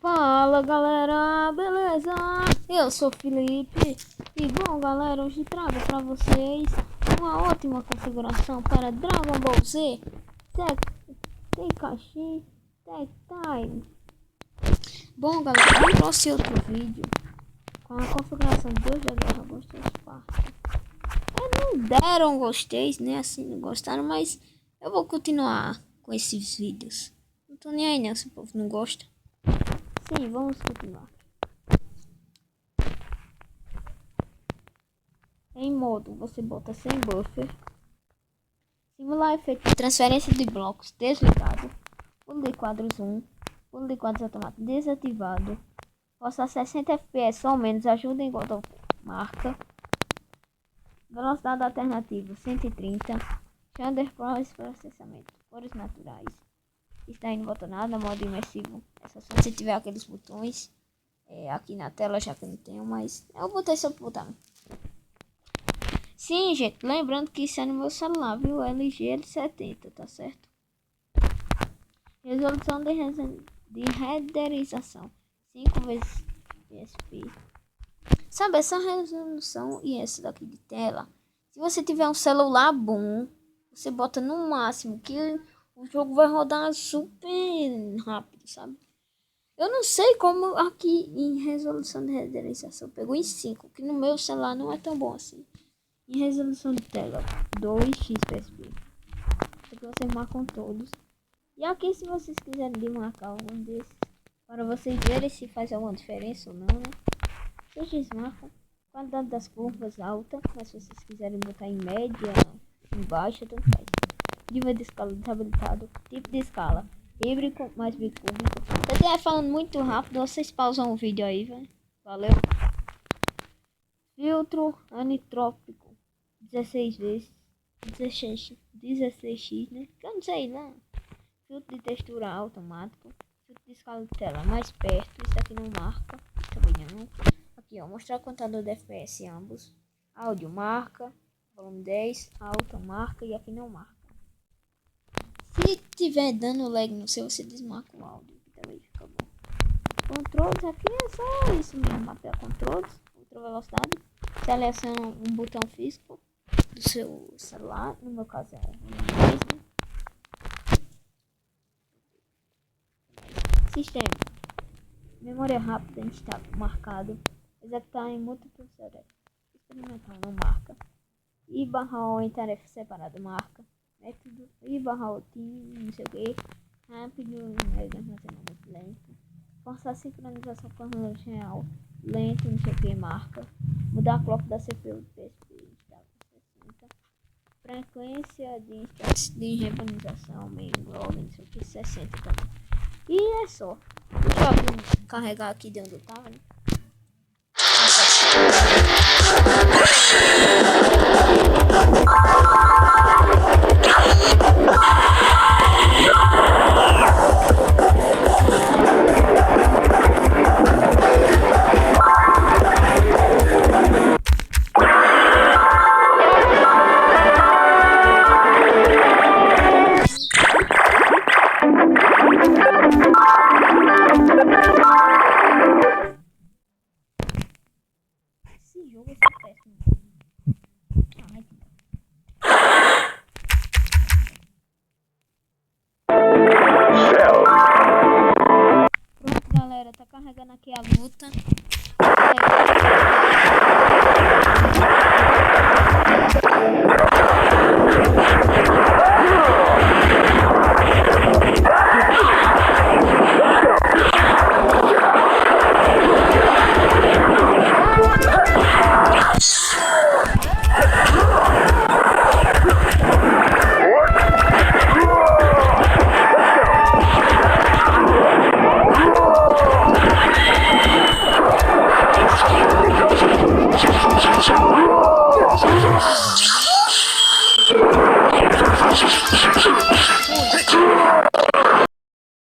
Fala galera, beleza? Eu sou o Felipe e bom galera, hoje trago para vocês uma ótima configuração para Dragon Ball Z Tenkaichi Tag Time. Bom galera, eu trouxe outro vídeo com a configuração de Deus da Guerra Gostei Esparta. Não deram gostei, né? Assim, não gostaram, mas eu vou continuar com esses vídeos. Não tô nem aí, né? Se o povo não gosta. Sim, vamos continuar. Em modo, você bota sem buffer. Simular efeito de transferência de blocos desligado. Pulo de quadros 1. Pulo de quadros automático desativado. Força 60 fps ou menos. Ajuda enquanto marca. Velocidade alternativa 130. Shader Pros processamento. Cores naturais. Está indo botar nada. Modo imersivo. É só se você tiver aqueles botões. Aqui na tela, já que eu não tenho, mas eu botei só pro botão. Sim, gente, lembrando que isso é no meu celular, viu? LG L70, tá certo? Resolução de renderização 5 vezes PSP. Sabe, essa resolução e essa daqui de tela, se você tiver um celular bom, você bota no máximo que o jogo vai rodar super rápido, sabe? Eu não sei como aqui em resolução de renderização pegou em 5, que no meu celular não é tão bom assim. Em resolução de tela 2x PSP. Aqui vocês marcam todos. E aqui, se vocês quiserem desmarcar algum desses, para vocês verem se faz alguma diferença ou não, né? Vocês desmarcam. Quantidade das curvas alta, mas se vocês quiserem botar em média, em baixa, tanto faz. Nível de escala desabilitado. Tipo de escala híbrido mais bicúbico. Se eu estiver falando muito rápido, vocês pausam o vídeo aí, velho. Valeu. Filtro anitrópico 16 vezes 16x, né? Que eu não sei lá. Filtro de textura automático. Filtro de escala de tela mais perto. Isso aqui não marca. Também não. Aqui ó, mostrar contador de FPS ambos. Áudio marca. Volume 10. Alta marca. E aqui não marca. Se tiver dando lag no seu, você desmarca o áudio, que também fica bom. Controles aqui é só isso mesmo, mapear controles, outra velocidade, seleciona um botão físico do seu celular, no meu caso é o mesmo. Sistema, memória rápida está marcado, executar em múltiplos tarefas, experimental não marca, I/O em tarefa separada marca. Método I/O time, não sei o que, rápido, armazenamento lento, forçar a sincronização com a relógio real, lento, não sei o que, marca, mudar a clock da CPU do PSP, está com 60, frequência de reorganização, main log, não sei o que, 60 também. E é só. Deixa eu carregar aqui de onde eu tava, né? Esse jogo é péssimo. Ai, pronto, galera, tá carregando aqui a luta.